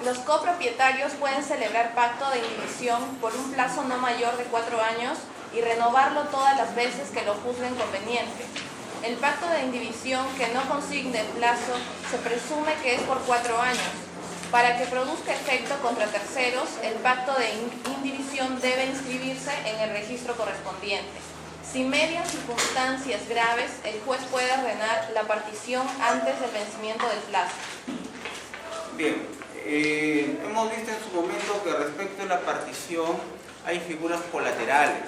Los copropietarios pueden celebrar pacto de indivisión por un plazo no mayor de 4 años y renovarlo todas las veces que lo juzguen conveniente. El pacto de indivisión que no consigne plazo se presume que es por 4 años. Para que produzca efecto contra terceros, el pacto de indivisión debe inscribirse en el registro correspondiente. Si median circunstancias graves, el juez puede ordenar la partición antes del vencimiento del plazo. Bien, hemos visto en su momento que respecto a la partición hay figuras colaterales.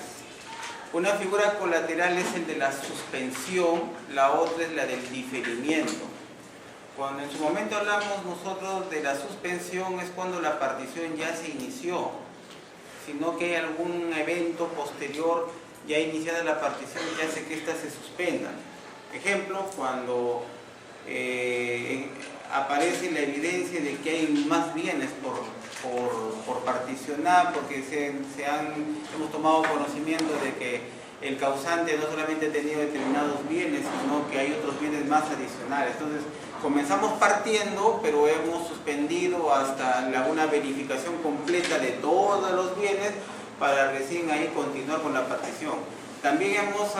Una figura colateral es el de la suspensión, la otra es la del diferimiento. Cuando en su momento hablamos nosotros de la suspensión es cuando la partición ya se inició, sino que hay algún evento posterior ya iniciada la partición y hace que ésta se suspenda. Ejemplo, cuando aparece la evidencia de que hay más bienes por particionar, porque hemos tomado conocimiento de que el causante no solamente ha tenido determinados bienes, sino que hay otros bienes más adicionales. Entonces, comenzamos partiendo, pero hemos suspendido hasta una verificación completa de todos los bienes para recién ahí continuar con la partición. También hemos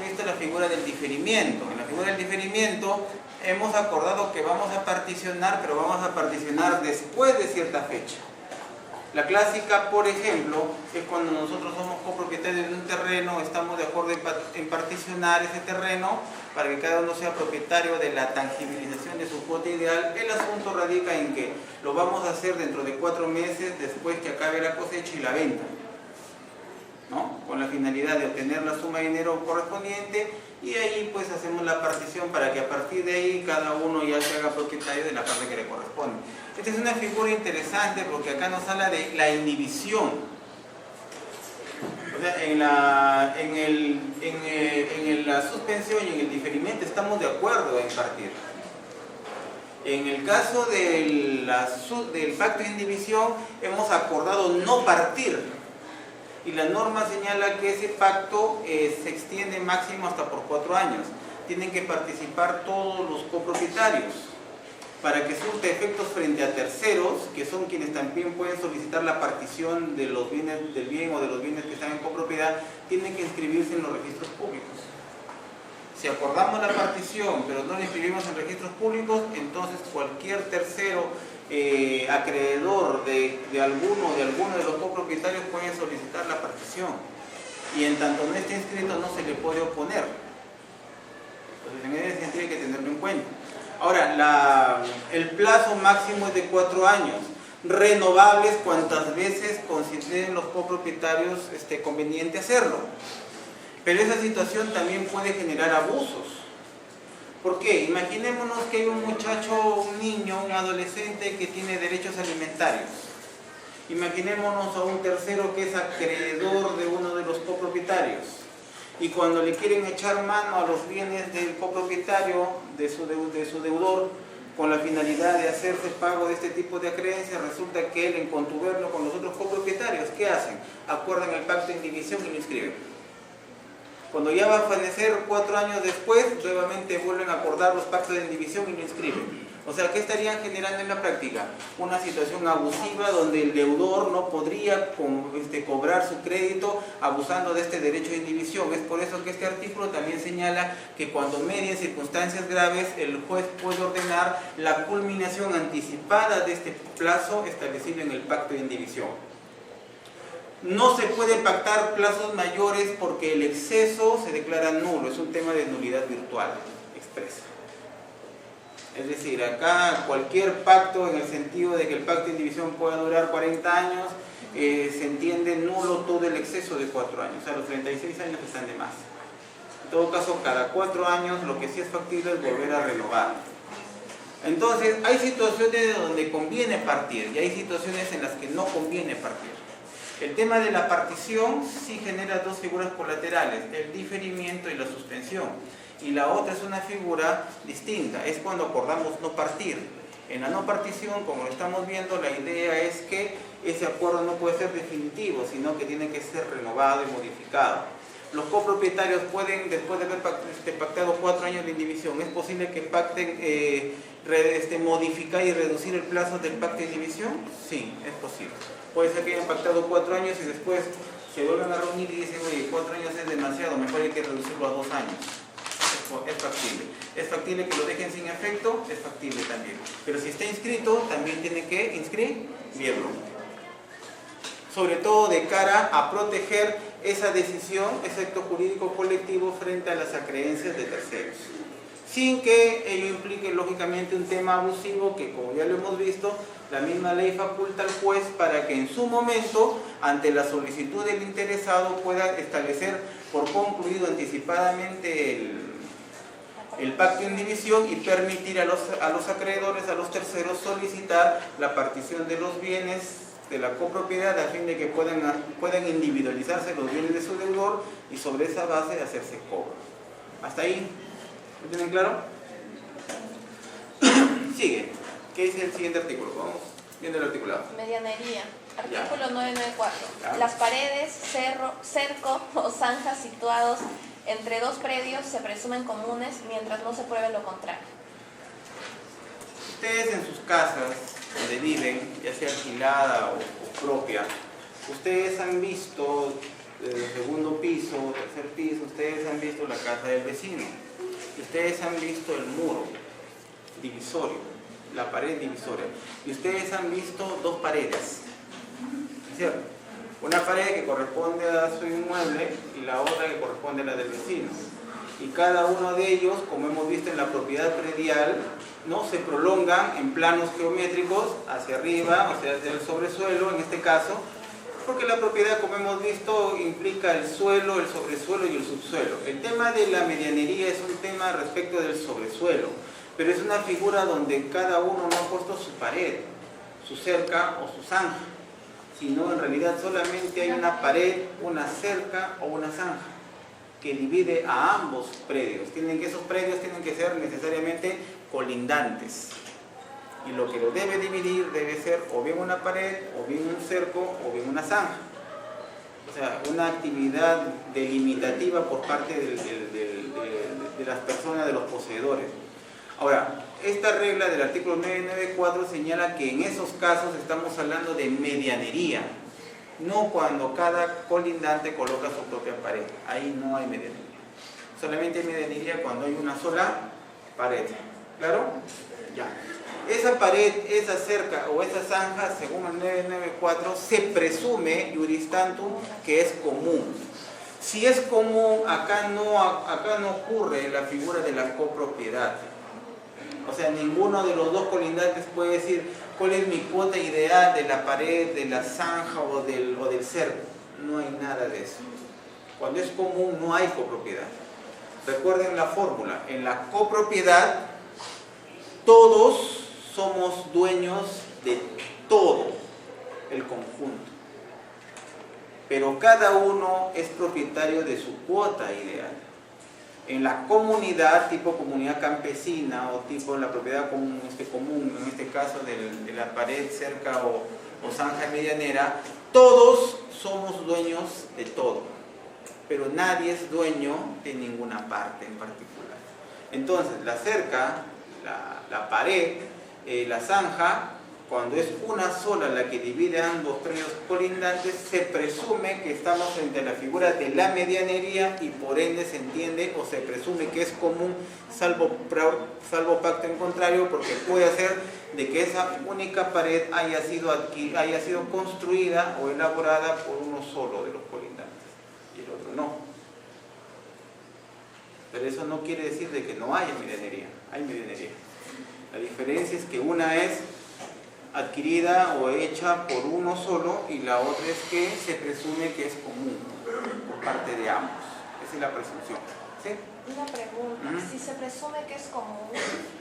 visto la figura del diferimiento. En la figura del diferimiento hemos acordado que vamos a particionar, pero vamos a particionar después de cierta fecha. La clásica, por ejemplo, es cuando nosotros somos copropietarios de un terreno, estamos de acuerdo en particionar ese terreno para que cada uno sea propietario de la tangibilización de su cuota ideal. El asunto radica en que lo vamos a hacer dentro de 4 meses después que acabe la cosecha y la venta, ¿no? Con la finalidad de obtener la suma de dinero correspondiente, y ahí pues hacemos la partición para que a partir de ahí cada uno ya se haga propietario de la parte que le corresponde. Esta es una figura interesante porque acá nos habla de la indivisión. O sea, en la suspensión y en el diferimiento estamos de acuerdo en partir. En el caso del pacto de indivisión hemos acordado no partir. Y la norma señala que ese pacto se extiende máximo hasta por 4 años. Tienen que participar todos los copropietarios para que surta efectos frente a terceros, que son quienes también pueden solicitar la partición de los bienes del bien o de los bienes que están en copropiedad. Tienen que inscribirse en los registros públicos. Si acordamos la partición pero no la inscribimos en registros públicos, entonces cualquier tercero acreedor de alguno de los copropietarios puede solicitar la partición, y en tanto no esté inscrito no se le puede oponer. Entonces en ese sentido hay que tenerlo en cuenta. Ahora, el plazo máximo es de 4 años, renovables cuantas veces consideren los copropietarios conveniente hacerlo. Pero esa situación también puede generar abusos. ¿Por qué? Imaginémonos que hay un muchacho, un niño, un adolescente que tiene derechos alimentarios. Imaginémonos a un tercero que es acreedor de uno de los copropietarios. Y cuando le quieren echar mano a los bienes del copropietario, de su deudor, con la finalidad de hacerse pago de este tipo de acreencias, resulta que él, en contubernio con los otros copropietarios, ¿qué hacen? Acuerdan el pacto de indivisión y lo inscriben. Cuando ya va a fallecer 4 años después, nuevamente vuelven a acordar los pactos de indivisión y lo inscriben. O sea, ¿qué estarían generando en la práctica? Una situación abusiva donde el deudor no podría cobrar su crédito abusando de este derecho de indivisión. Es por eso que este artículo también señala que cuando medien circunstancias graves, el juez puede ordenar la culminación anticipada de este plazo establecido en el pacto de indivisión. No se puede pactar plazos mayores porque el exceso se declara nulo, es un tema de nulidad virtual expresa. Es decir, acá cualquier pacto, en el sentido de que el pacto de indivisión pueda durar 40 años, se entiende nulo todo el exceso de 4 años, o sea, los 36 años están de más. En todo caso, cada 4 años lo que sí es factible es volver a renovar. Entonces, hay situaciones donde conviene partir y hay situaciones en las que no conviene partir. El tema de la partición sí genera 2 figuras colaterales, el diferimiento y la suspensión. Y la otra es una figura distinta, es cuando acordamos no partir. En la no partición, como lo estamos viendo, la idea es que ese acuerdo no puede ser definitivo, sino que tiene que ser renovado y modificado. los copropietarios pueden, después de haber pactado 4 años de indivisión, ¿es posible que pacten modificar y reducir el plazo del pacto de indivisión? Sí, es posible. Puede ser que hayan pactado 4 años y después se vuelvan a reunir y dicen, oye, 4 años es demasiado, mejor hay que reducirlo a 2 años. Es factible. Es factible que lo dejen sin efecto, es factible también. Pero si está inscrito, también tiene que inscribirlo. Sobre todo de cara a proteger esa decisión, ese acto jurídico colectivo frente a las acreencias de terceros. Sin que ello implique lógicamente un tema abusivo que, como ya lo hemos visto, la misma ley faculta al juez para que en su momento, ante la solicitud del interesado, pueda establecer por concluido anticipadamente el pacto de indivisión y permitir a los acreedores, a los terceros, solicitar la partición de los bienes de la copropiedad a fin de que puedan individualizarse los bienes de su deudor y sobre esa base hacerse cobro. ¿Hasta ahí? ¿Lo tienen claro? Sigue. ¿Qué dice el siguiente artículo? Vamos viendo el articulado. Medianería. Artículo Ya. 994. Ya. Las paredes, cerco o zanjas situados entre 2 predios se presumen comunes mientras no se pruebe lo contrario. Ustedes en sus casas, donde viven, ya sea alquilada o propia, ustedes han visto desde el segundo piso, tercer piso, ustedes han visto la casa del vecino, ustedes han visto el muro divisorio, la pared divisoria, y ustedes han visto 2 paredes, ¿cierto? Una pared que corresponde a su inmueble y la otra que corresponde a la del vecino. Y cada uno de ellos, como hemos visto en la propiedad predial, ¿no?, se prolongan en planos geométricos hacia arriba, o sea, hacia el sobresuelo en este caso, porque la propiedad, como hemos visto, implica el suelo, el sobresuelo y el subsuelo. El tema de la medianería es un tema respecto del sobresuelo, pero es una figura donde cada uno no ha puesto su pared, su cerca o su zanja, sino en realidad solamente hay una pared, una cerca o una zanja que divide a ambos predios. Esos predios tienen que ser necesariamente colindantes. Y lo que lo debe dividir debe ser o bien una pared, o bien un cerco, o bien una zanja. O sea, una actividad delimitativa por parte de las personas, de los poseedores. Ahora, esta regla del artículo 994 señala que en esos casos estamos hablando de medianería, no cuando cada colindante coloca su propia pared. Ahí no hay medianería. Solamente hay medianería cuando hay una sola pared. ¿Claro? Ya. Esa pared, esa cerca o esa zanja, según el 994, se presume iuris tantum que es común. Si es común, acá no ocurre la figura de la copropiedad. O sea, ninguno de los 2 colindantes puede decir cuál es mi cuota ideal de la pared, de la zanja o del cerco. No hay nada de eso. Cuando es común no hay copropiedad. Recuerden la fórmula. En la copropiedad todos somos dueños de todo el conjunto. Pero cada uno es propietario de su cuota ideal. En la comunidad, tipo comunidad campesina o tipo la propiedad común, en este caso de la pared, cerca o zanja medianera, todos somos dueños de todo, pero nadie es dueño de ninguna parte en particular. Entonces, la cerca, la pared, la zanja, cuando es una sola la que divide ambos predios colindantes, se presume que estamos frente a la figura de la medianería y por ende se entiende o se presume que es común, salvo pacto en contrario, porque puede ser de que esa única pared haya sido construida o elaborada por uno solo de los colindantes y el otro no. Pero eso no quiere decir de que no haya medianería, hay medianería. La diferencia es que una es adquirida o hecha por uno solo y la otra es que se presume que es común por parte de ambos. Esa es la presunción. ¿Sí? Una pregunta, si se presume que es común,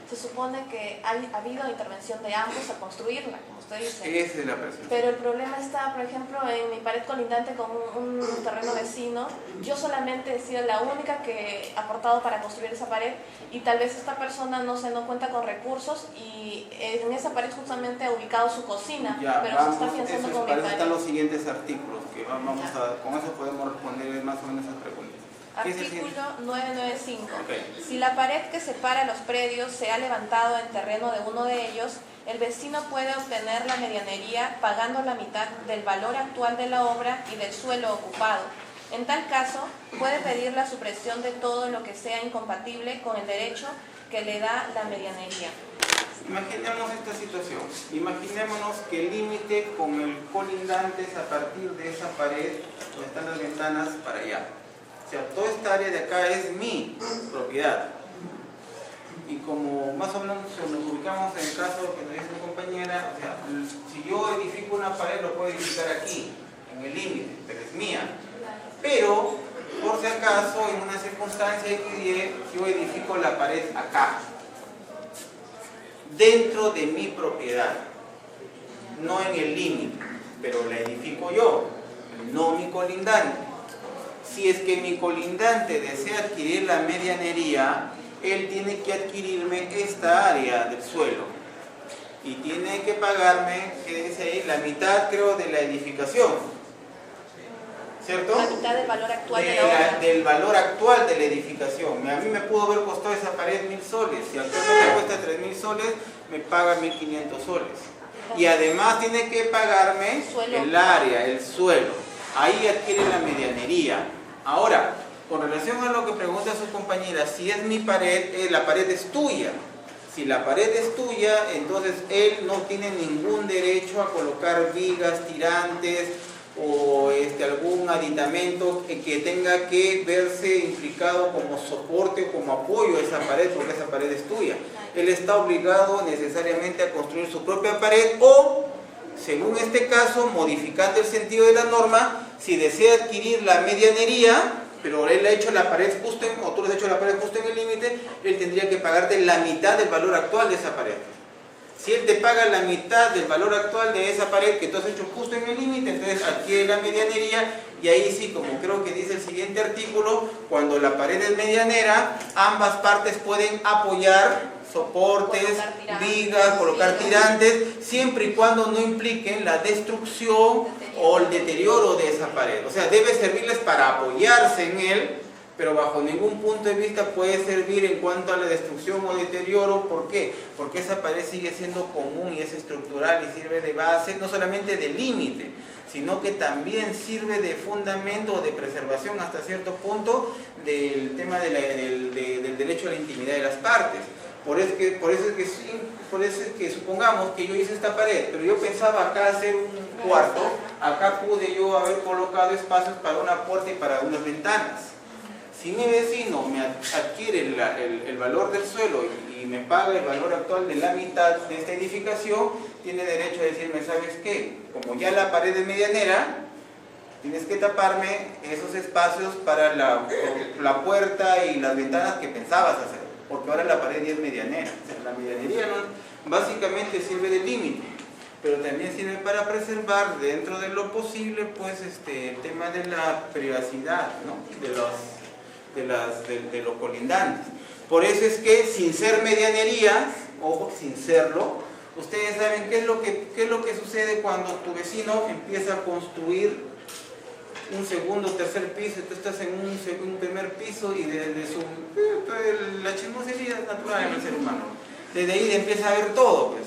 se supone que ha habido intervención de ambos a construirla, como usted dice. Esa es la presunción. Pero el problema está, por ejemplo, en mi pared colindante con un terreno vecino. Yo solamente he sido la única que ha aportado para construir esa pared y tal vez esta persona no cuenta con recursos y en esa pared justamente ha ubicado su cocina, Ya, pero vamos, se está pensando con mi para eso pared. están los siguientes artículos, que con eso podemos responder más o menos esas preguntas. Artículo 995. Okay. Si la pared que separa los predios se ha levantado en terreno de uno de ellos, el vecino puede obtener la medianería pagando la mitad del valor actual de la obra y del suelo ocupado. En tal caso, puede pedir la supresión de todo lo que sea incompatible con el derecho que le da la medianería. Imaginemos esta situación. Imaginémonos que el límite con el colindante es a partir de esa pared donde están las ventanas para allá. O sea, toda esta área de acá es mi propiedad. Y como más o menos nos ubicamos en el caso que nos dice mi compañera, o sea, si yo edifico una pared lo puedo edificar aquí, en el límite, pero es mía. Pero, por si acaso, en una circunstancia X, yo edifico la pared acá, dentro de mi propiedad, no en el límite, pero la edifico yo, no mi colindante. Si es que mi colindante desea adquirir la medianería, él tiene que adquirirme esta área del suelo y tiene que pagarme, ¿qué dice ahí? La mitad, creo, de la edificación, ¿cierto? La mitad del valor actual de la obra. Del valor actual de la edificación. A mí me pudo haber costado esa pared 1000 soles. Si actualmente me cuesta 3000 soles, me paga 1500 soles. Y además tiene que pagarme el área, el suelo. Ahí adquiere la medianería. Ahora, con relación a lo que pregunta su compañera, si es mi pared, la pared es tuya. Si la pared es tuya, entonces él no tiene ningún derecho a colocar vigas, tirantes o algún aditamento que tenga que verse implicado como soporte o como apoyo a esa pared, porque esa pared es tuya. Él está obligado necesariamente a construir su propia pared o, según este caso, modificando el sentido de la norma, si desea adquirir la medianería, pero él ha hecho la pared justo o tú le has hecho la pared justo en el límite, él tendría que pagarte la mitad del valor actual de esa pared. Si él te paga la mitad del valor actual de esa pared que tú has hecho justo en el límite, entonces adquiere la medianería y ahí sí, como creo que dice el siguiente artículo, cuando la pared es medianera, ambas partes pueden apoyar soportes, vigas, colocar tirantes, siempre y cuando no impliquen la destrucción o el deterioro de esa pared. O sea, debe servirles para apoyarse en él, pero bajo ningún punto de vista puede servir en cuanto a la destrucción o deterioro. ¿Por qué? Porque esa pared sigue siendo común y es estructural y sirve de base, no solamente de límite, sino que también sirve de fundamento o de preservación hasta cierto punto del tema del derecho a la intimidad de las partes. Por eso es que supongamos que yo hice esta pared, pero yo pensaba acá hacer un cuarto, acá pude yo haber colocado espacios para una puerta y para unas ventanas. Si mi vecino me adquiere el valor del suelo y me paga el valor actual de la mitad de esta edificación, tiene derecho a decirme, ¿sabes qué? Como ya la pared es medianera, tienes que taparme esos espacios para la puerta y las ventanas que pensabas hacer, porque ahora la pared ya es medianera. O sea, la medianería básicamente sirve de límite, pero también sirve para preservar dentro de lo posible pues el tema de la privacidad, ¿no? de los colindantes. Por eso es que sin ser medianería, ojo, sin serlo, ustedes saben qué es lo que sucede cuando tu vecino empieza a construir un segundo, tercer piso, tú estás en un primer piso y desde la chismosería es natural en el ser humano. Desde ahí empieza a ver todo, pues.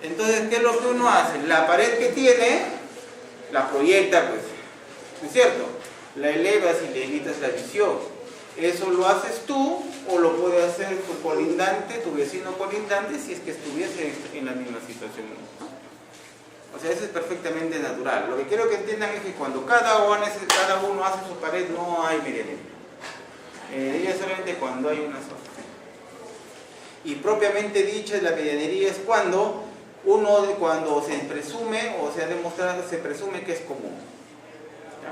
Entonces, ¿qué es lo que uno hace? La pared que tiene, la proyecta, pues, ¿no es cierto? La elevas y le evitas la visión. Eso lo haces tú o lo puede hacer tu colindante, tu vecino colindante, si es que estuviese en la misma situación. O sea, eso es perfectamente natural. Lo que quiero que entiendan es que cuando cada uno hace su pared no hay medianería. Es solamente cuando hay una sola. Y propiamente dicha, la medianería es cuando se presume o se ha demostrado, se presume que es común. ¿Ya?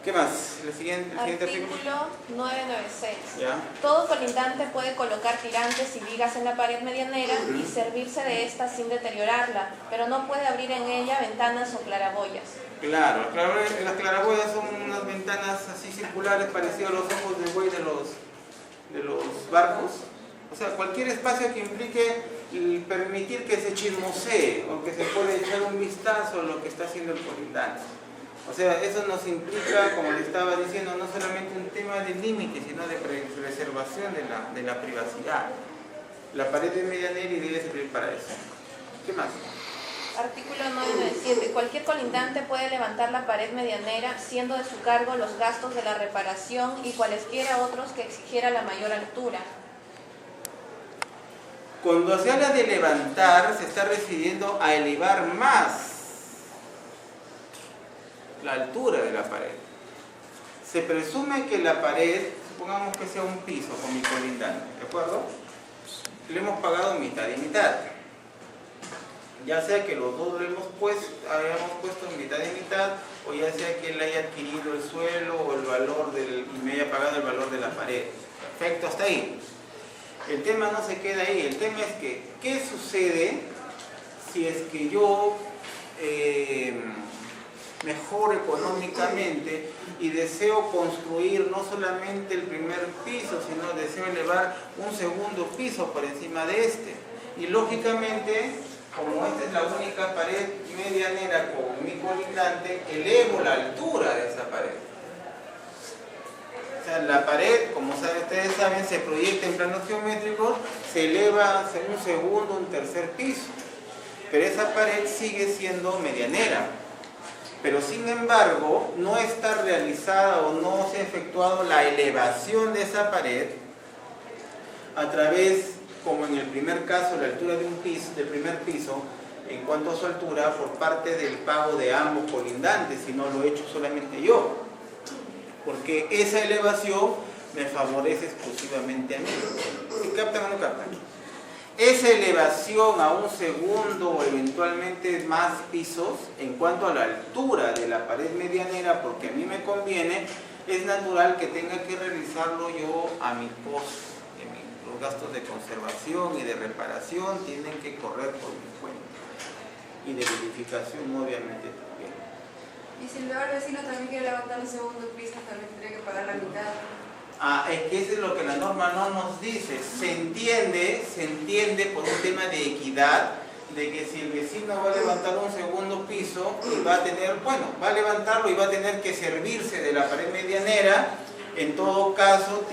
¿Qué más? El siguiente artículo 996. ¿Ya? Todo colindante puede colocar tirantes y vigas en la pared medianera y servirse de esta sin deteriorarla, pero no puede abrir en ella ventanas o claraboyas. Claro, las claraboyas son unas ventanas así circulares parecidas a los ojos de buey de los barcos. O sea, cualquier espacio que implique permitir que se chismosee o que se pueda echar un vistazo a lo que está haciendo el colindante. O sea, eso nos implica, como le estaba diciendo, no solamente un tema de límite, sino de preservación de la privacidad. La pared es medianera y debe servir para eso. ¿Qué más? Artículo 997. Cualquier colindante puede levantar la pared medianera, siendo de su cargo los gastos de la reparación y cualesquiera otros que exigiera la mayor altura. Cuando se habla de levantar, se está refiriendo a elevar más la altura de la pared. Se presume que la pared, supongamos que sea un piso con mi colindante, ¿de acuerdo? Le hemos pagado mitad y mitad. Ya sea que los dos lo hayamos puesto en mitad y mitad, o ya sea que él haya adquirido el suelo o el valor y me haya pagado el valor de la pared. Perfecto, hasta ahí. El tema no se queda ahí. El tema es que, ¿qué sucede si es que yo mejoro económicamente y deseo construir no solamente el primer piso, sino deseo elevar un segundo piso por encima de este? Y lógicamente, como esta es la única pared medianera con mi colindante, elevo la altura de esa pared. O sea, la pared, como ustedes saben, se proyecta en planos geométricos, se eleva hacia un segundo, un tercer piso. Pero esa pared sigue siendo medianera. Pero sin embargo, no está realizada o no se ha efectuado la elevación de esa pared a través, como en el primer caso, la altura de un piso, del primer piso, en cuanto a su altura, por parte del pago de ambos colindantes, si no lo he hecho solamente yo. Porque esa elevación me favorece exclusivamente a mí. ¿Sí captan o no captan? Esa elevación a un segundo o eventualmente más pisos, en cuanto a la altura de la pared medianera, porque a mí me conviene, es natural que tenga que realizarlo yo a mi costo. Los gastos de conservación y de reparación tienen que correr por mi cuenta. Y de verificación, obviamente, también. Y si luego el vecino también quiere levantar un segundo piso, también tendría que pagar la mitad. Es que eso es lo que la norma no nos dice. Se entiende por un tema de equidad, de que si el vecino va a levantar un segundo piso y va a tener, bueno, va a levantarlo y va a tener que servirse de la pared medianera, en todo caso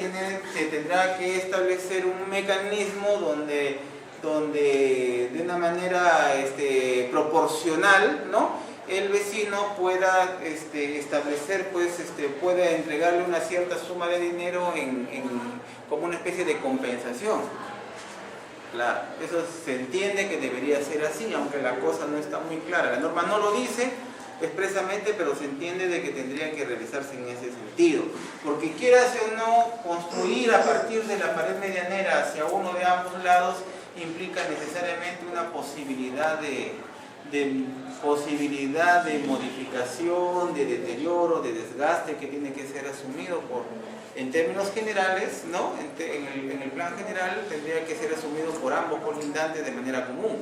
se tendrá que establecer un mecanismo donde de una manera proporcional, ¿no?, el vecino pueda establecer, pueda entregarle una cierta suma de dinero como una especie de compensación. Claro, eso se entiende que debería ser así, aunque la cosa no está muy clara. La norma no lo dice expresamente, pero se entiende de que tendría que realizarse en ese sentido. Porque quieras o no, construir a partir de la pared medianera hacia uno de ambos lados implica necesariamente una posibilidad de modificación, de deterioro, de desgaste que tiene que ser asumido en términos generales, ¿no? En el plan general tendría que ser asumido por ambos colindantes de manera común.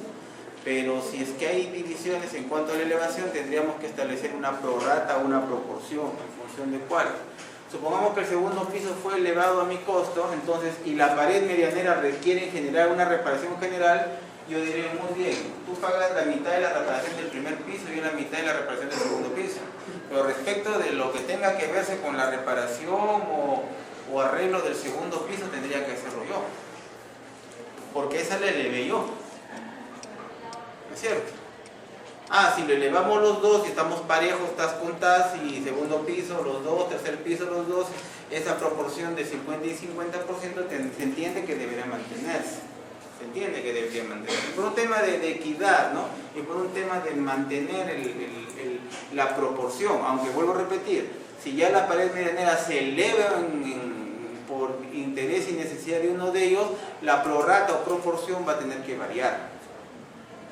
Pero si es que hay divisiones en cuanto a la elevación, tendríamos que establecer una prorrata o una proporción en función de cuál. Supongamos que el segundo piso fue elevado a mi costo, entonces, y la pared medianera requiere generar una reparación general, yo diré, muy bien, tú pagas la mitad de la reparación del primer piso y yo la mitad de la reparación del segundo piso. Pero respecto de lo que tenga que verse con la reparación o arreglo del segundo piso, tendría que hacerlo yo. Porque esa la elevé yo. ¿No es cierto? Si lo elevamos los dos y estamos parejos, tas con tas, y segundo piso los dos, tercer piso los dos, esa proporción de 50 y 50% se entiende que debería mantenerse. Se entiende que debería mantenerse. Por un tema de equidad, ¿no? Y por un tema de mantener la proporción, aunque vuelvo a repetir, si ya la pared medianera se eleva por interés y necesidad de uno de ellos, la prorrata o proporción va a tener que variar.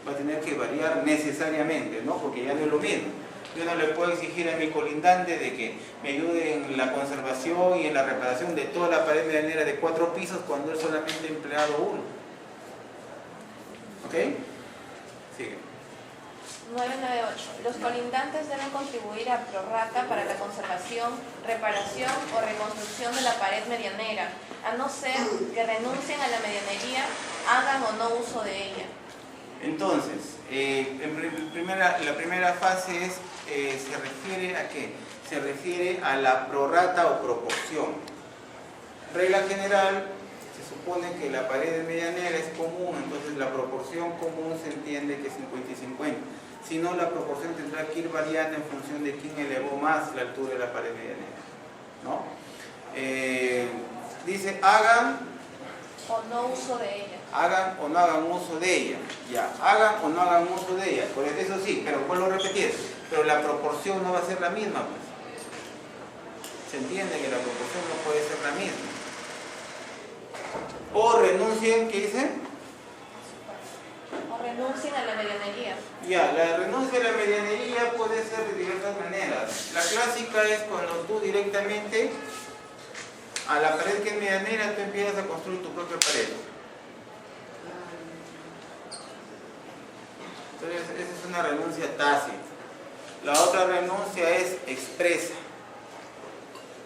Va a tener que variar necesariamente, ¿no? Porque ya no es lo mismo. Yo no le puedo exigir a mi colindante de que me ayude en la conservación y en la reparación de toda la pared medianera de 4 pisos cuando él solamente ha empleado uno. ¿Ok? Sigue. 998. Los colindantes deben contribuir a prorrata para la conservación, reparación o reconstrucción de la pared medianera, a no ser que renuncien a la medianería, hagan o no uso de ella. Entonces, la primera fase se refiere a ¿qué? Se refiere a la prorrata o proporción. Regla general, se supone que la pared medianera es común, entonces la proporción común se entiende que es 50 y 50. Si no, la proporción tendrá que ir variando en función de quién elevó más la altura de la pared medianera, ¿no? Dice, hagan o no uso de ella. Hagan o no hagan uso de ella. Ya, hagan o no hagan uso de ella. Pues eso sí, pero vuelvo a repetir, pero la proporción no va a ser la misma, pues. Se entiende que la proporción no puede ser la misma. O renuncien, ¿qué dice? O renuncien a la medianería. Ya, la renuncia a la medianería puede ser de diversas maneras. La clásica es cuando tú directamente a la pared que es medianera tú empiezas a construir tu propia pared. Entonces, esa es una renuncia tácita. La otra renuncia es expresa.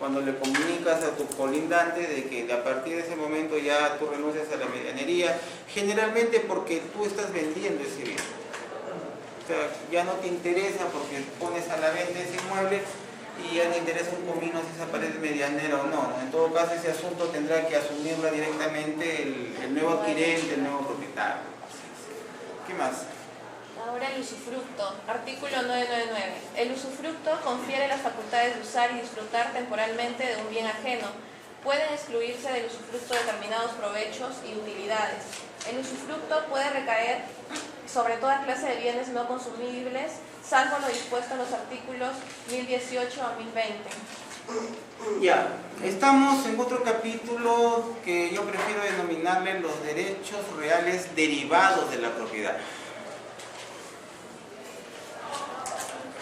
Cuando le comunicas a tu colindante de que a partir de ese momento ya tú renuncias a la medianería, generalmente porque tú estás vendiendo ese bien. O sea, ya no te interesa porque pones a la venta ese inmueble y ya no interesa un comino si esa pared es medianera o no. En todo caso, ese asunto tendrá que asumirla directamente el nuevo adquirente, el nuevo propietario. ¿Qué más? Ahora el usufructo, artículo 999. El usufructo confiere las facultades de usar y disfrutar temporalmente de un bien ajeno. Pueden excluirse del usufructo determinados provechos y utilidades. El usufructo puede recaer sobre toda clase de bienes no consumibles, salvo lo dispuesto en los artículos 1018 a 1020. Ya, estamos en otro capítulo que yo prefiero denominarle los derechos reales derivados de la propiedad.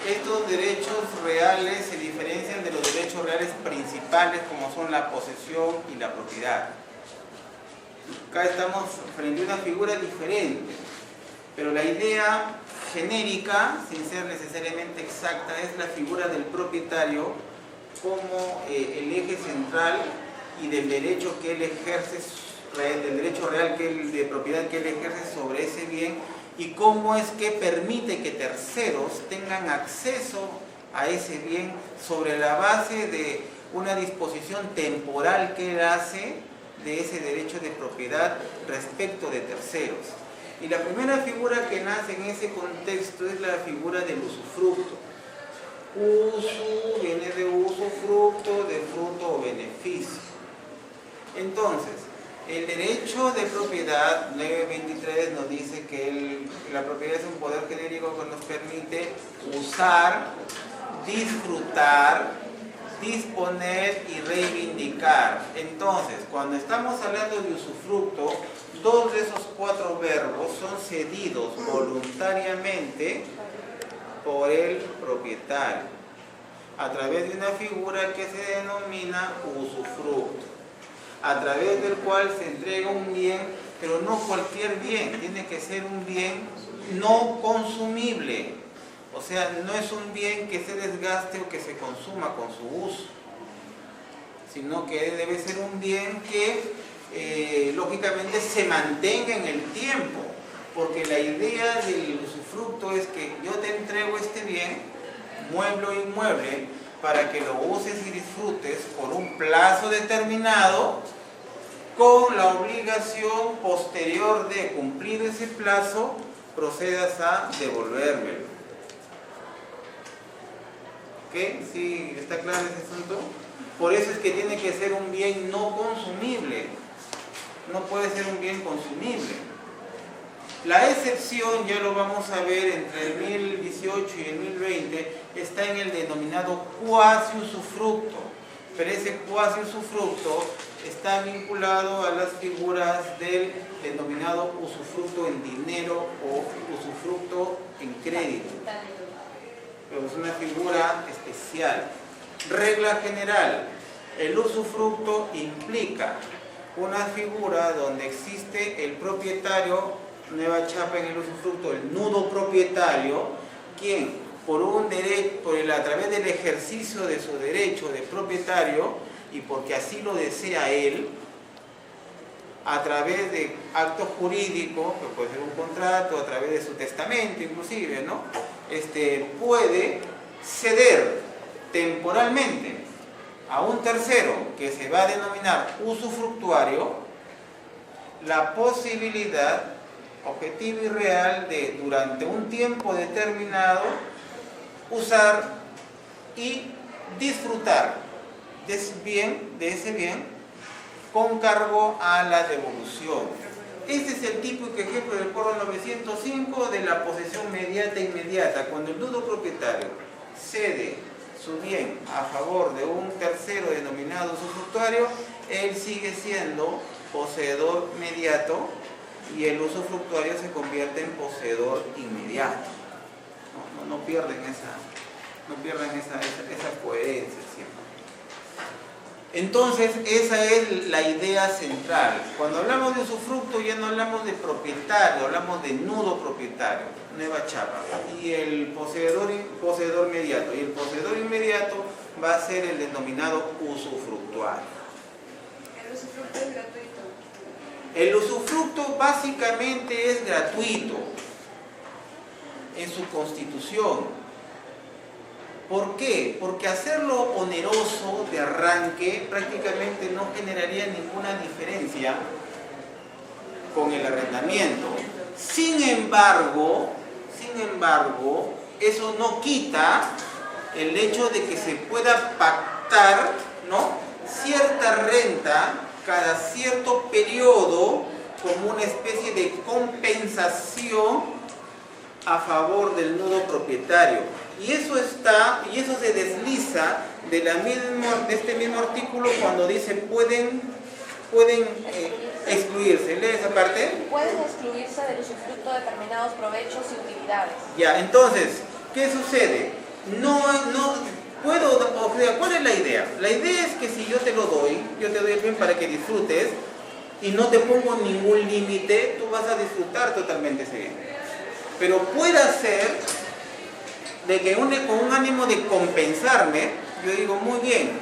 Estos derechos reales se diferencian de los derechos reales principales como son la posesión y la propiedad. Acá estamos frente a una figura diferente, pero la idea genérica, sin ser necesariamente exacta, es la figura del propietario como el eje central y del derecho que él ejerce, del derecho real de propiedad que él ejerce sobre ese bien, y cómo es que permite que terceros tengan acceso a ese bien sobre la base de una disposición temporal que él hace de ese derecho de propiedad respecto de terceros. Y la primera figura que nace en ese contexto es la figura del usufructo. Uso viene de usufructo, de fruto o beneficio. Entonces, el derecho de propiedad, 923, nos dice que la propiedad es un poder genérico que nos permite usar, disfrutar, disponer y reivindicar. Entonces, cuando estamos hablando de usufructo, dos de esos cuatro verbos son cedidos voluntariamente por el propietario a través de una figura que se denomina usufructo, a través del cual se entrega un bien, pero no cualquier bien, tiene que ser un bien no consumible, o sea, no es un bien que se desgaste o que se consuma con su uso, sino que debe ser un bien que lógicamente se mantenga en el tiempo, porque la idea del usufructo es que yo te entrego este bien, mueble o inmueble, para que lo uses y disfrutes por un plazo determinado, con la obligación posterior de cumplir ese plazo, procedas a devolvérmelo. ¿Ok? ¿Sí está claro ese asunto? Por eso es que tiene que ser un bien no consumible. No puede ser un bien consumible. La excepción, ya lo vamos a ver, entre el 1018 y el 1020, está en el denominado cuasi usufructo. Pero ese cuasi usufructo está vinculado a las figuras del denominado usufructo en dinero o usufructo en crédito. Pero es una figura especial. Regla general, el usufructo implica una figura donde existe el propietario, nueva chapa en el usufructo, el nudo propietario, quien a través del ejercicio de su derecho de propietario y porque así lo desea él, a través de actos jurídicos, que puede ser un contrato, a través de su testamento inclusive, ¿no? Puede ceder temporalmente a un tercero que se va a denominar usufructuario la posibilidad objetiva y real de durante un tiempo determinado usar y disfrutar de ese bien con cargo a la devolución. Este es el típico ejemplo del Código 905 de la posesión mediata e inmediata. Cuando el nudo propietario cede su bien a favor de un tercero denominado usufructuario, él sigue siendo poseedor mediato y el usufructuario se convierte en poseedor inmediato. No pierden esa coherencia siempre. Entonces, esa es la idea central. Cuando hablamos de usufructo ya no hablamos de propietario, hablamos de nudo propietario, nueva chapa, y el poseedor mediato. Y el poseedor inmediato va a ser el denominado usufructuario. El usufructo es gratuito. El usufructo básicamente es gratuito en su constitución. ¿Por qué? Porque hacerlo oneroso de arranque prácticamente no generaría ninguna diferencia con el arrendamiento. Sin embargo, eso no quita el hecho de que se pueda pactar, ¿no?, cierta renta cada cierto periodo como una especie de compensación a favor del nudo propietario. Y eso se desliza de este mismo artículo cuando dice pueden excluirse. ¿Lee esa parte? Pueden excluirse del usufructo determinados provechos y utilidades. Ya, entonces, ¿qué sucede? No puedo, o sea, ¿cuál es la idea? La idea es que si yo te doy el bien para que disfrutes y no te pongo ningún límite, tú vas a disfrutar totalmente ese bien. Pero puede ser de que con un ánimo de compensarme, yo digo, muy bien,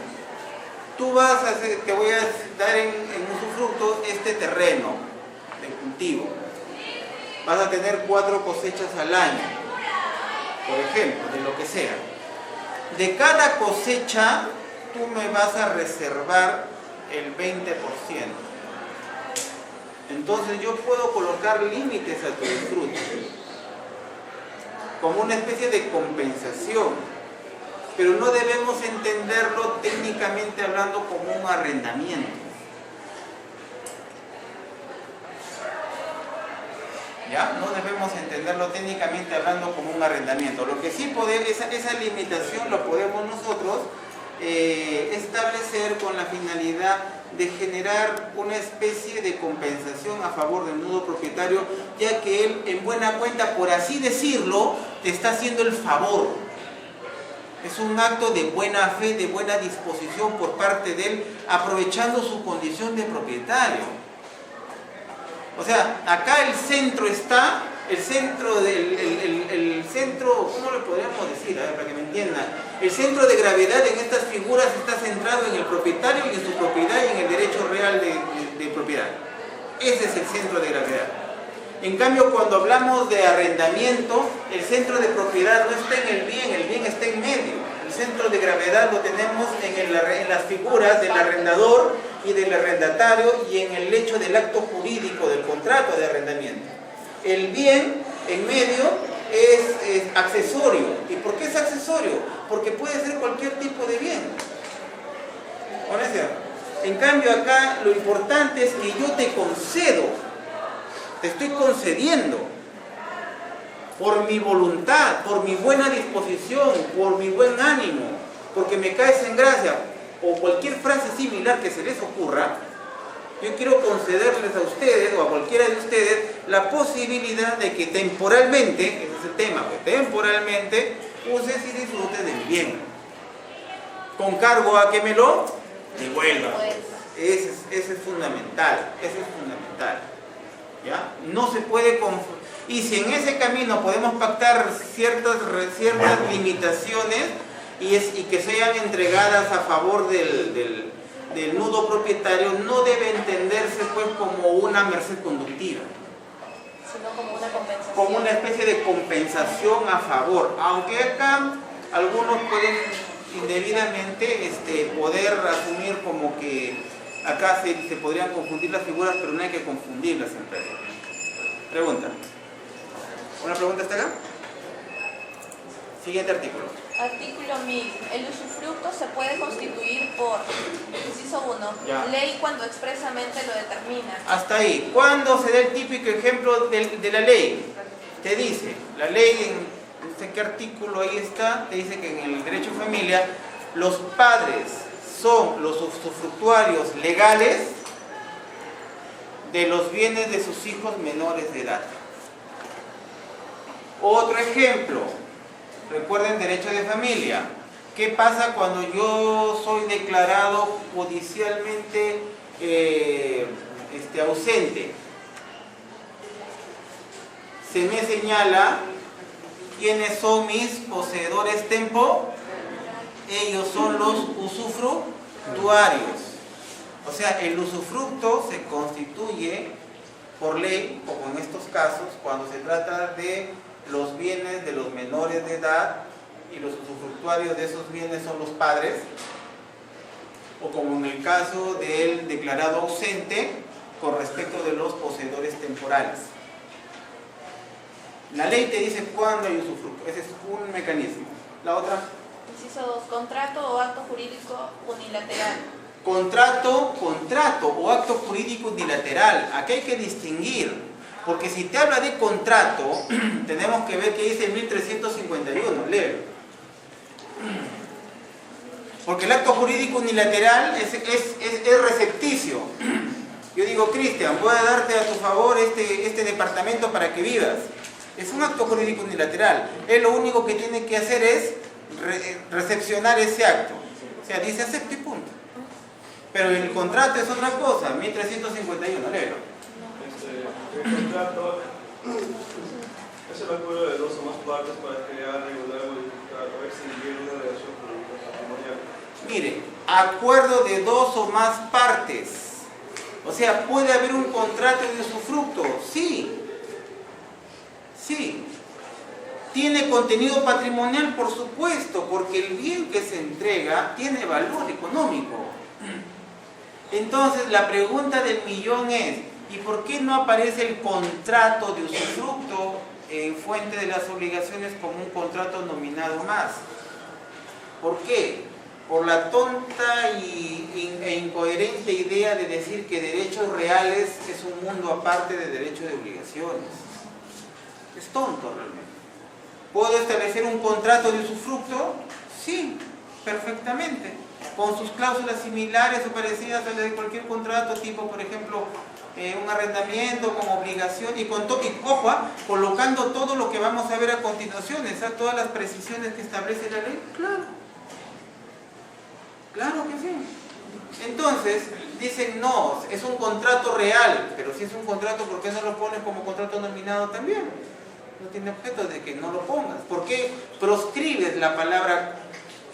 te voy a dar en usufructo este terreno de cultivo. Vas a tener 4 cosechas al año, por ejemplo, de lo que sea. De cada cosecha, tú me vas a reservar el 20%. Entonces yo puedo colocar límites a tu disfrute, como una especie de compensación, pero no debemos entenderlo técnicamente hablando como un arrendamiento. ¿Ya? No debemos entenderlo técnicamente hablando como un arrendamiento. Lo que sí esa limitación lo podemos nosotros establecer con la finalidad de generar una especie de compensación a favor del nudo propietario, ya que él, en buena cuenta, por así decirlo, te está haciendo el favor. Es un acto de buena fe, de buena disposición por parte de él, aprovechando su condición de propietario. O sea, acá el centro está, ¿cómo le podríamos decir? A ver, para que me entiendan. El centro de gravedad en estas figuras está centrado en el propietario y en su propiedad y en el derecho real de propiedad. Ese es el centro de gravedad. En cambio, cuando hablamos de arrendamiento, el centro de propiedad no está en el bien está en medio. El centro de gravedad lo tenemos en las figuras del arrendador y del arrendatario y en el hecho del acto jurídico del contrato de arrendamiento. El bien en medio es accesorio. ¿Y por qué es accesorio? Porque puede ser cualquier tipo de bien. En cambio acá lo importante es que yo te concedo, te estoy concediendo por mi voluntad, por mi buena disposición, por mi buen ánimo, porque me caes en gracia, o cualquier frase similar que se les ocurra. Yo quiero concederles a ustedes o a cualquiera de ustedes la posibilidad de que temporalmente, ese es el tema, que temporalmente uses y disfrutes del bien, con cargo a que me lo devuelvan. Ese es fundamental, ¿ya? No se puede y si en ese camino podemos pactar ciertas limitaciones y que sean entregadas a favor del nudo propietario no debe entenderse pues como una merced conductiva, sino como una compensación. como una especie de compensación a favor, aunque acá algunos pueden indebidamente poder asumir como que acá se podrían confundir las figuras, pero no hay que confundirlas en realidad. Pregunta. ¿Una pregunta hasta acá? Siguiente artículo. Artículo 1000. El usufructo se puede constituir por, inciso 1, Ya. ley cuando expresamente lo determina. Hasta ahí. ¿Cuándo se da el típico ejemplo de la ley? Te dice, la ley, no sé qué artículo ahí está, te dice que en el derecho de familia los padres son los usufructuarios legales de los bienes de sus hijos menores de edad. Otro ejemplo, recuerden derecho de familia. ¿Qué pasa cuando yo soy declarado judicialmente ausente? Se me señala quiénes son mis poseedores tempo. Ellos son los usufructuarios. O sea, el usufructo se constituye por ley, como en estos casos, cuando se trata de los bienes de los menores de edad y los usufructuarios de esos bienes son los padres, o como en el caso del declarado ausente con respecto de los poseedores temporales. La ley te dice cuándo hay usufructo, ese es un mecanismo. La otra. Inciso 2, contrato o acto jurídico unilateral. Contrato o acto jurídico unilateral. Aquí hay que distinguir, porque si te habla de contrato, tenemos que ver que dice 1351, léelo. Porque el acto jurídico unilateral es recepticio. Yo digo, Cristian, voy a darte a tu favor este departamento para que vivas. Es un acto jurídico unilateral. Él lo único que tiene que hacer es recepcionar ese acto. O sea, dice acepto y punto. Pero el contrato es otra cosa, 1351, léelo. El contrato es el acuerdo de dos o más partes para crear, regular, modificar o extinguir una relación jurídica patrimonial. Mire, acuerdo de dos o más partes. O sea, ¿puede haber un contrato de usufructo? Sí. Sí. ¿Tiene contenido patrimonial? Por supuesto, porque el bien que se entrega tiene valor económico. Entonces, la pregunta del millón es, ¿y por qué no aparece el contrato de usufructo en fuente de las obligaciones como un contrato nominado más? ¿Por qué? Por la tonta e incoherente idea de decir que derechos reales es un mundo aparte de derechos de obligaciones. Es tonto realmente. ¿Puedo establecer un contrato de usufructo? Sí, perfectamente. Con sus cláusulas similares o parecidas a las de cualquier contrato, tipo, por ejemplo, un arrendamiento con obligación y ojo, colocando todo lo que vamos a ver a continuación, ¿sabes? Todas las precisiones que establece la ley. Claro. Claro que sí. Entonces, dicen, no, es un contrato real, pero si es un contrato, ¿por qué no lo pones como contrato nominado también? No tiene objeto de que no lo pongas. ¿Por qué proscribes la palabra?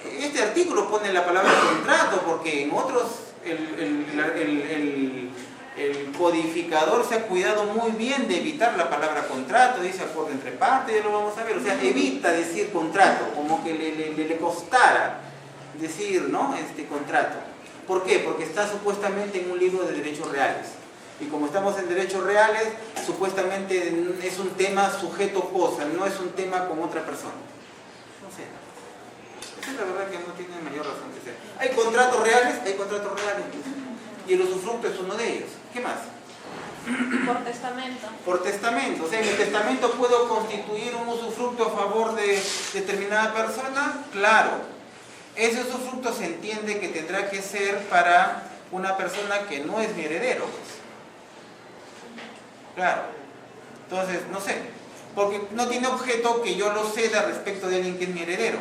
Este artículo pone la palabra contrato, porque en otros el codificador se ha cuidado muy bien de evitar la palabra contrato, dice acuerdo entre partes, ya lo vamos a ver, o sea, evita decir contrato, como que le costara decir, ¿no?, contrato. ¿Por qué? Porque está supuestamente en un libro de derechos reales. Y como estamos en derechos reales, supuestamente es un tema sujeto-cosa, no es un tema con otra persona. No sé. Esa es la verdad que no tiene mayor razón de ser. Hay contratos reales, y el usufructo es uno de ellos. ¿Qué más? Por testamento. Por testamento. O sea, en el testamento puedo constituir un usufructo a favor de determinada persona. Claro. Ese usufructo se entiende que tendrá que ser para una persona que no es mi heredero. Pues. Claro. Entonces, no sé. Porque no tiene objeto que yo lo ceda respecto de alguien que es mi heredero.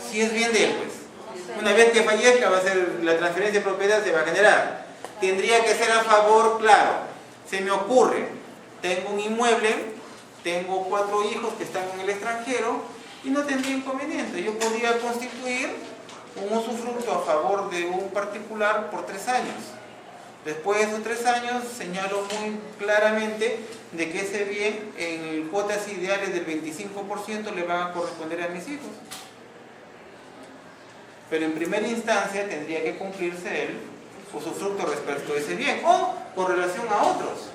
Si es bien de él, pues. Una vez que fallezca va a ser la transferencia de propiedad, se va a generar. Tendría que ser a favor, claro. Se me ocurre, tengo un inmueble, tengo 4 hijos que están en el extranjero y no tendría inconveniente. Yo podría constituir un usufructo a favor de un particular por 3 años. Después de esos 3 años señalo muy claramente de que ese bien en cuotas ideales del 25% le van a corresponder a mis hijos. Pero en primera instancia tendría que cumplirse el usufructo respecto de ese bien o con relación a otros.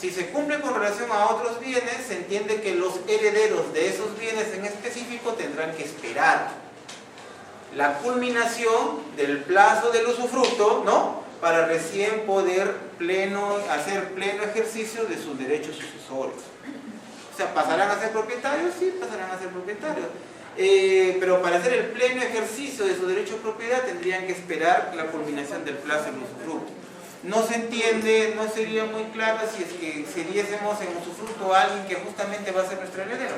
Si se cumple con relación a otros bienes, se entiende que los herederos de esos bienes en específico tendrán que esperar la culminación del plazo del usufructo, ¿no?, para recién poder hacer pleno ejercicio de sus derechos sucesorios. O sea, ¿pasarán a ser propietarios? Sí, pasarán a ser propietarios. Pero para hacer el pleno ejercicio de su derecho de propiedad tendrían que esperar la culminación del plazo del usufructo. No se entiende, no sería muy claro si es que cediésemos en usufructo a alguien que justamente va a ser nuestro heredero.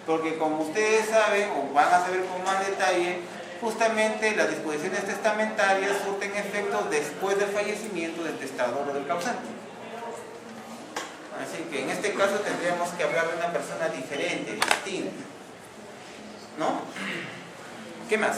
Porque como ustedes saben, o van a saber con más detalle, justamente las disposiciones testamentarias surten efectos después del fallecimiento del testador o del causante. Así que en este caso tendríamos que hablar de una persona diferente, distinta, ¿no? ¿Qué más?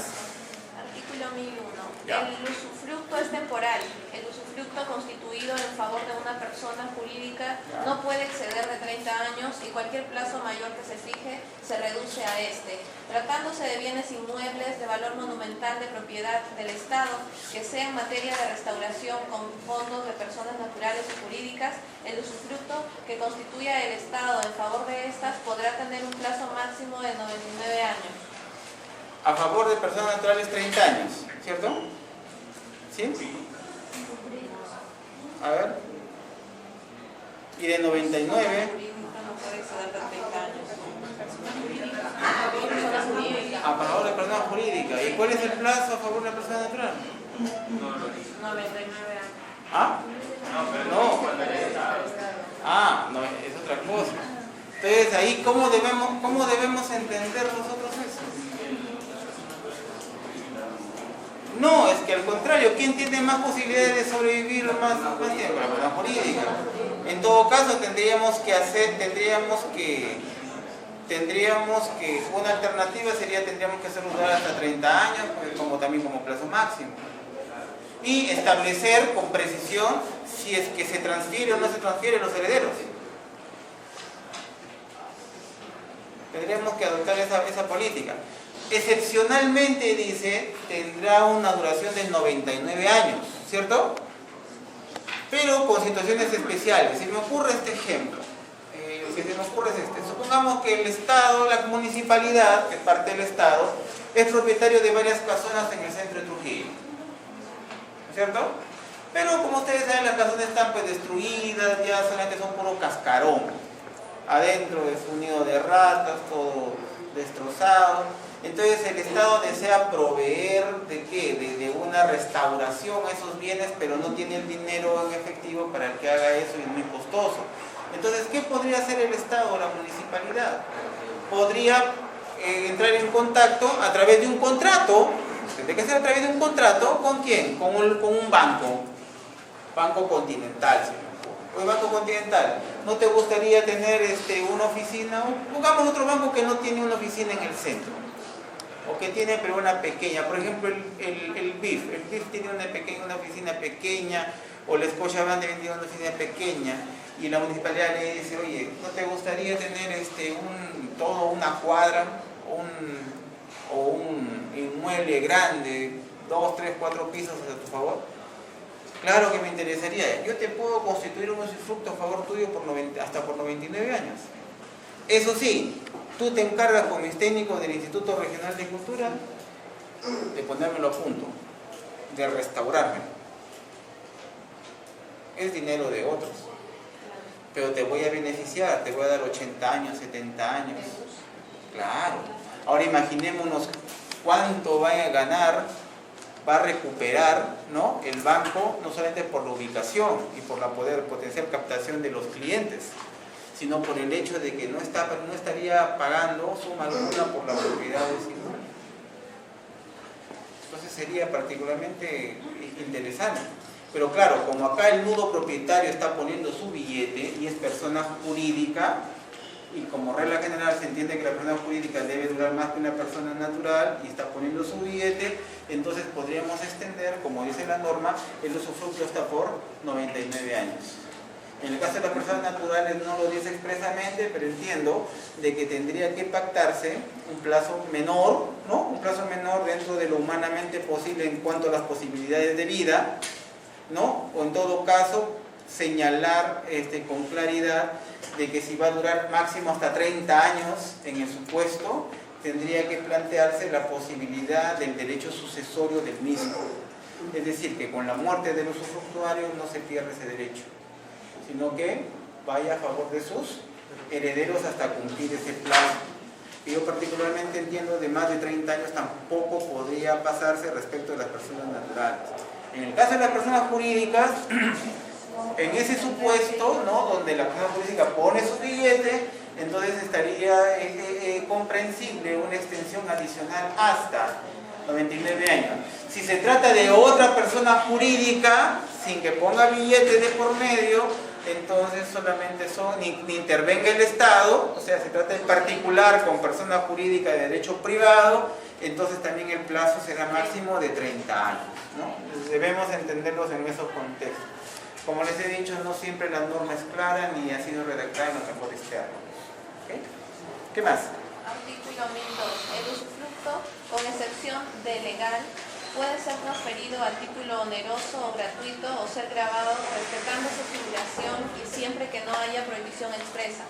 Artículo 1001. Ya. El usufructo es temporal. El usufructo constituido en favor de una persona jurídica no puede exceder de 30 años y cualquier plazo mayor que se fije se reduce a este. Tratándose de bienes inmuebles de valor monumental de propiedad del Estado, que sea en materia de restauración con fondos de personas naturales o jurídicas, el usufructo que constituya el Estado en favor de estas podrá tener un plazo máximo de 99 años. A favor de personas naturales 30 años, ¿cierto? ¿Sí? A ver. Y de 99. No puede exceder de 30 años. A favor de persona jurídica. ¿Y cuál es el plazo a favor de la persona natural? 99 años. ¿Ah? No. Ah, no, es otra cosa. Entonces ahí, ¿cómo debemos entender nosotros eso? No, es que al contrario, ¿quién tiene más posibilidades de sobrevivir más tiempo? La persona jurídica. En todo caso tendríamos que una alternativa sería tendríamos que hacerlo durar hasta 30 años, como también como plazo máximo. Y establecer con precisión si es que se transfiere o no se transfiere los herederos. Tendríamos que adoptar esa política. Excepcionalmente, dice, tendrá una duración de 99 años, ¿cierto? Pero con situaciones especiales. Se me ocurre este ejemplo. Lo que se me ocurre es este. Supongamos que el Estado, la municipalidad, que es parte del Estado, es propietario de varias casonas en el centro de Trujillo, ¿cierto? Pero como ustedes saben, las casonas están pues destruidas, ya solamente son puro cascarón. Adentro es un nido de ratas, todo destrozado. Entonces el Estado desea proveer ¿de qué? De una restauración a esos bienes, pero no tiene el dinero en efectivo para que haga eso y es muy costoso. Entonces, ¿qué podría hacer el Estado o la municipalidad? Podría entrar en contacto a través de un contrato. Tendría que ser a través de un contrato. ¿Con quién? Con un banco. Banco Continental, señor. O el Banco Continental. ¿No te gustaría tener una oficina? Pongamos otro banco que no tiene una oficina en el centro. O que tiene pero una pequeña. Por ejemplo, el BIF. El BIF tiene una oficina pequeña. O la Scotiabank tiene una oficina pequeña. Y la municipalidad le dice, oye, ¿no te gustaría tener toda una cuadra o un inmueble grande, 2, 3, 4 pisos a tu favor? Claro que me interesaría. Yo te puedo constituir un usufructo a favor tuyo hasta por 99 años. Eso sí, tú te encargas con mis técnicos del Instituto Regional de Cultura de ponérmelo a punto, de restaurármelo. Es dinero de otros. Pero te voy a beneficiar, te voy a dar 80 años, 70 años. Claro. Ahora imaginémonos cuánto va a ganar, va a recuperar, ¿no?, el banco, no solamente por la ubicación y por la potencial captación de los clientes, sino por el hecho de que no estaría pagando suma alguna por la propiedad de ese inmueble. Entonces sería particularmente interesante. Pero claro, como acá el nudo propietario está poniendo su billete y es persona jurídica, y como regla general se entiende que la persona jurídica debe durar más que una persona natural y está poniendo su billete, entonces podríamos extender, como dice la norma, el usufructo hasta por 99 años. En el caso de las personas naturales no lo dice expresamente, pero entiendo de que tendría que pactarse un plazo menor, ¿no? Un plazo menor dentro de lo humanamente posible en cuanto a las posibilidades de vida, ¿no? O en todo caso señalar con claridad de que si va a durar máximo hasta 30 años en el supuesto, tendría que plantearse la posibilidad del derecho sucesorio del mismo. Es decir, que con la muerte del usufructuario no se pierde ese derecho, sino que vaya a favor de sus herederos hasta cumplir ese plazo. Y yo particularmente entiendo de más de 30 años tampoco podría pasarse respecto de las personas naturales. En el caso de las personas jurídicas, en ese supuesto, ¿no?, donde la persona jurídica pone su billete, entonces estaría comprensible una extensión adicional hasta 99 años. Si se trata de otra persona jurídica, sin que ponga billete de por medio, entonces solamente ni intervenga el Estado, o sea, se trata en particular con persona jurídica de derecho privado, entonces también el plazo será máximo de 30 años, ¿no? Debemos entenderlos en esos contextos. Como les he dicho, no siempre la norma es clara ni ha sido redactada en los mejores términos. ¿Okay? ¿Qué más? Artículo 1002. El usufructo, con excepción de legal, puede ser transferido a título oneroso o gratuito o ser grabado respetando su figuración y siempre que no haya prohibición expresa.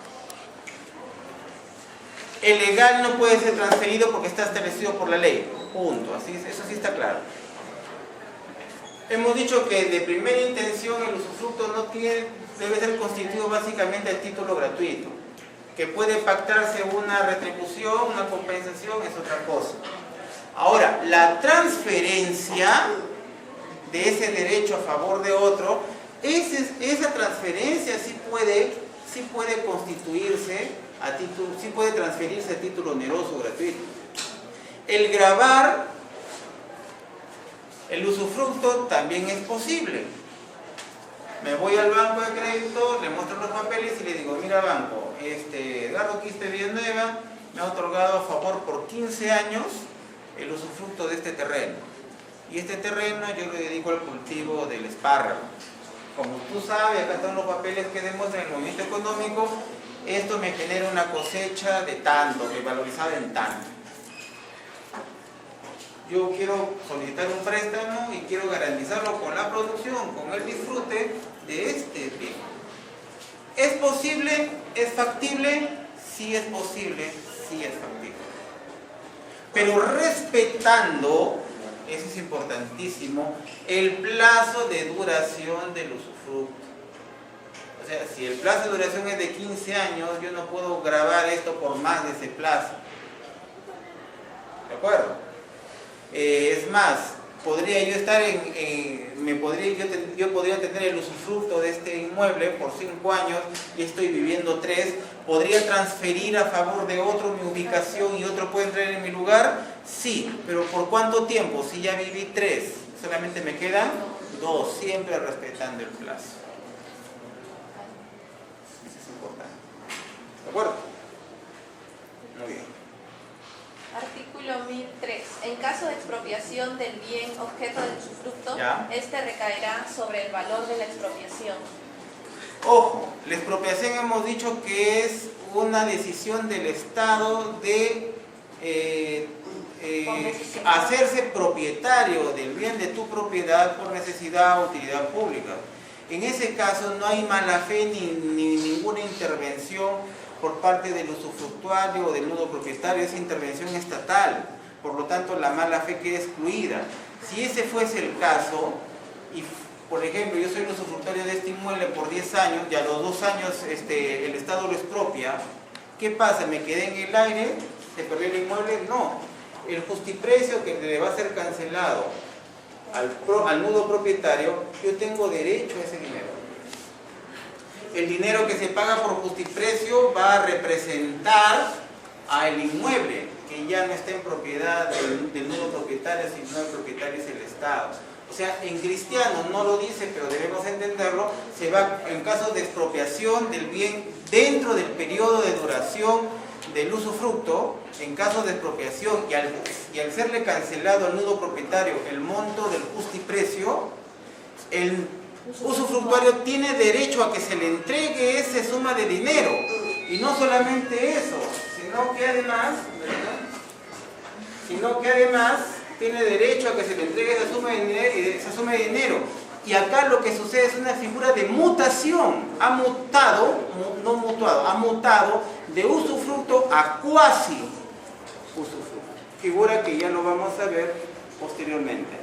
El legal no puede ser transferido porque está establecido por la ley. Punto. Así, eso sí está claro. Hemos dicho que de primera intención el usufructo debe ser constituido básicamente a título gratuito. Que puede pactarse una retribución, una compensación, es otra cosa. Ahora, la transferencia de ese derecho a favor de otro, esa transferencia sí puede constituirse a título, sí puede transferirse a título oneroso o gratuito. El gravar el usufructo también es posible. Me voy al banco de crédito, le muestro los papeles y le digo, mira banco, Edgardo Quispe Villanueva me ha otorgado a favor por 15 años el usufructo de este terreno. Y este terreno yo le dedico al cultivo del espárrago. Como tú sabes, acá están los papeles que demuestran el movimiento económico, esto me genera una cosecha de tanto, que valorizada en tanto. Yo quiero solicitar un préstamo y quiero garantizarlo con la producción, con el disfrute de este bien. ¿Es posible? ¿Es factible? Sí es posible, sí es factible. Pero respetando, eso es importantísimo, el plazo de duración del usufructo. O sea, si el plazo de duración es de 15 años, yo no puedo gravar esto por más de ese plazo. ¿De acuerdo? Es más, podría yo estar yo podría tener el usufructo de este inmueble por 5 años y estoy viviendo 3, ¿podría transferir a favor de otro mi ubicación y otro puede entrar en mi lugar? Sí, pero ¿por cuánto tiempo? Si ya viví 3, solamente me quedan 2, siempre respetando el plazo. Eso es importante. ¿De acuerdo? Muy bien. Artículo 1003. En caso de expropiación del bien objeto del usufructo, este recaerá sobre el valor de la expropiación. Ojo, la expropiación hemos dicho que es una decisión del Estado de hacerse propietario del bien de tu propiedad por necesidad o utilidad pública. En ese caso no hay mala fe ni ninguna intervención por parte del usufructuario o del nudo propietario, es intervención estatal, por lo tanto la mala fe queda excluida. Si ese fuese el caso, y por ejemplo yo soy el usufructuario de este inmueble por 10 años y a los 2 años el Estado lo expropia, ¿qué pasa? ¿Me quedé en el aire? ¿Se perdió el inmueble? No. El justiprecio que le va a ser cancelado al nudo propietario, yo tengo derecho a ese dinero. El dinero que se paga por justiprecio va a representar al inmueble, que ya no está en propiedad del nudo propietario, sino el propietario es el Estado. O sea, en cristiano no lo dice, pero debemos entenderlo, se va en caso de expropiación del bien dentro del periodo de duración del usufructo, en caso de expropiación y al serle cancelado al nudo propietario el monto del justiprecio, el usufructuario tiene derecho a que se le entregue esa suma de dinero. Y no solamente eso, sino que además, ¿verdad? Tiene derecho a que se le entregue esa suma de dinero. Y acá lo que sucede es una figura de mutación. Ha mutado, no mutuado, ha mutado de usufructo a cuasi usufructo. Figura que ya lo vamos a ver posteriormente.